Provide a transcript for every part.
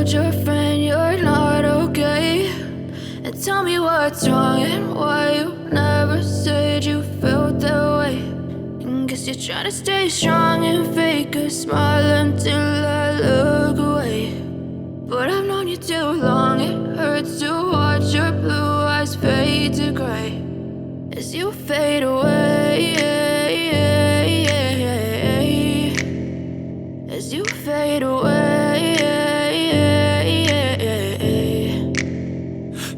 told your friend you're not okay, and tell me what's wrong and why you never said you felt that way. And guess you're trying to stay strong and fake a smile until I look away. But I've known you too long, it hurts to watch your blue eyes fade to gray as you fade away, as you fade away.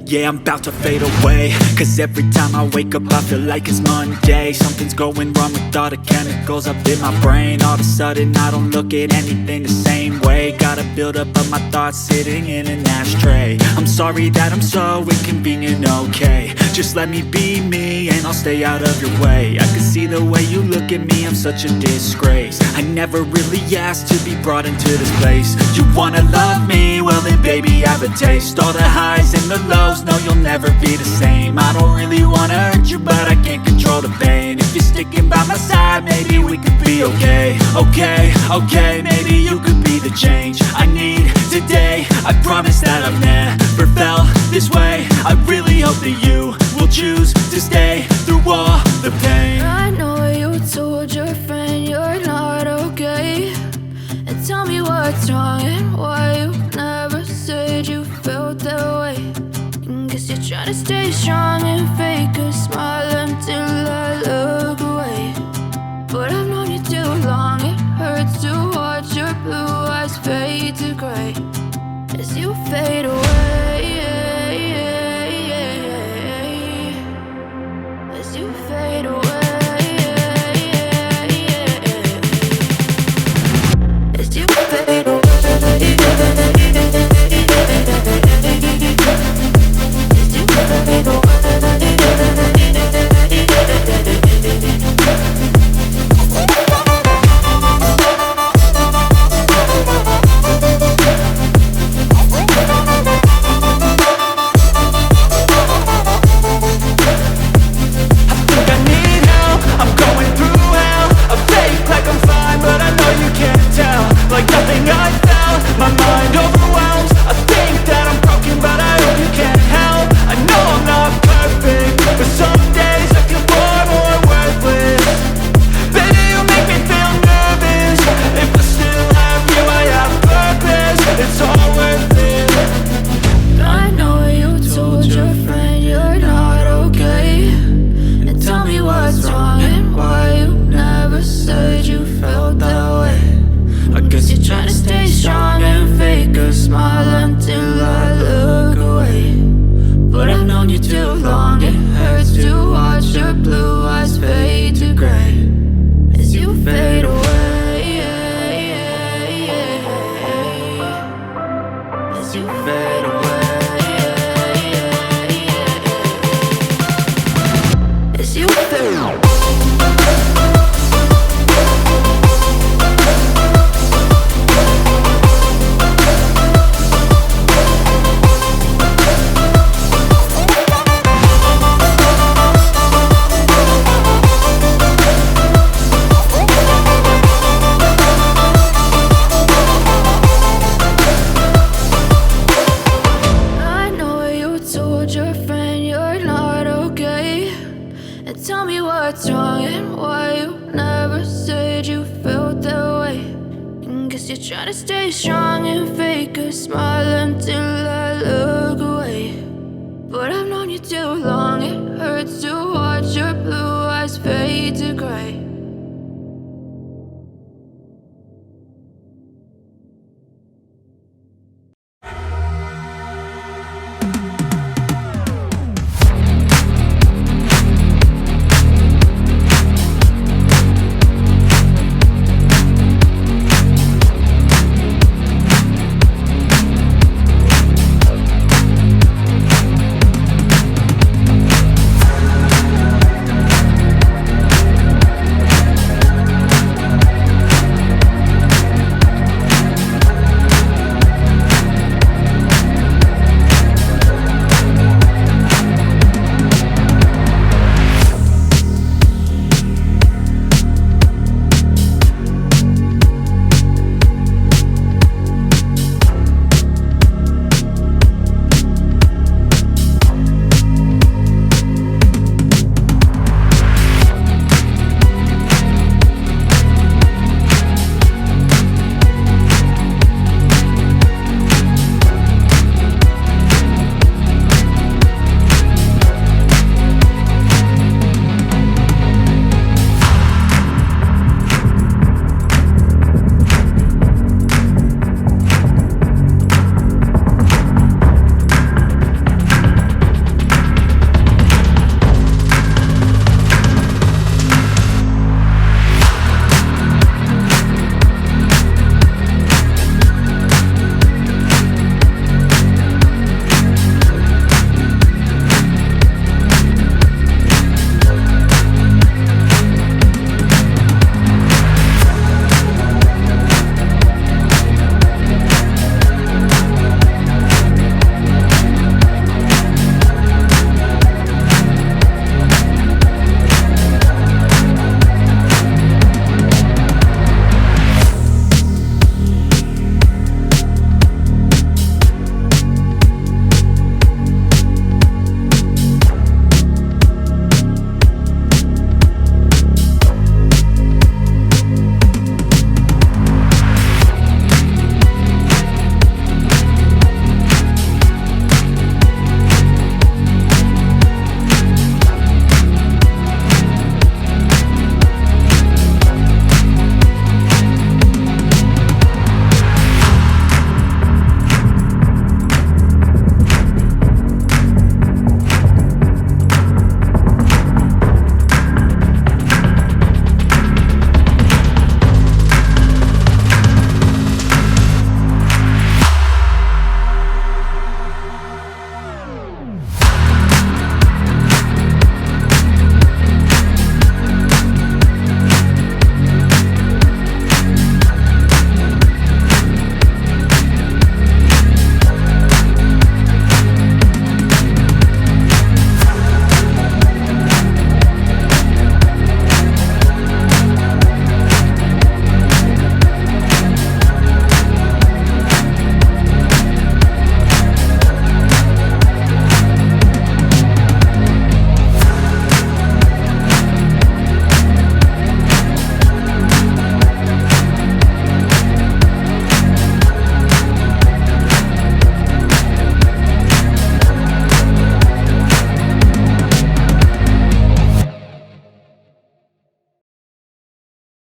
Yeah, I'm about to fade away, cause every time I wake up I feel like it's Monday. Something's going wrong with all the chemicals up in my brain. All of a sudden I don't look at anything the same way. Got a buildup of my thoughts sitting in an ashtray. I'm sorry that I'm so inconvenient, okay. Just let me be me and I'll stay out of your way. I can see the way you look at me, I'm such a disgrace. I never really asked to be brought into this place. You wanna love me? Well then baby have a taste. All the highs and the lows, no you'll never be the same. I don't really wanna hurt you but I can't control the pain. If you're sticking by my side, maybe we could be okay. Okay, maybe you could be the change I need today. I promise that I've never felt this way. I really hope that you will choose to stay through all the pain. I know you told your friend you're not okay, and tell me what's wrong and why you never said you felt that way. And guess you're trying to stay strong and fake a smile until I look away. But I've known you too long, it hurts to watch your blue eyes fade to gray as you fade away, as you fade away. As you fade away. Tell me what's wrong and why you never said you felt that way. And guess you're trying to stay strong and fake a smile until I look away. But I've known you too long,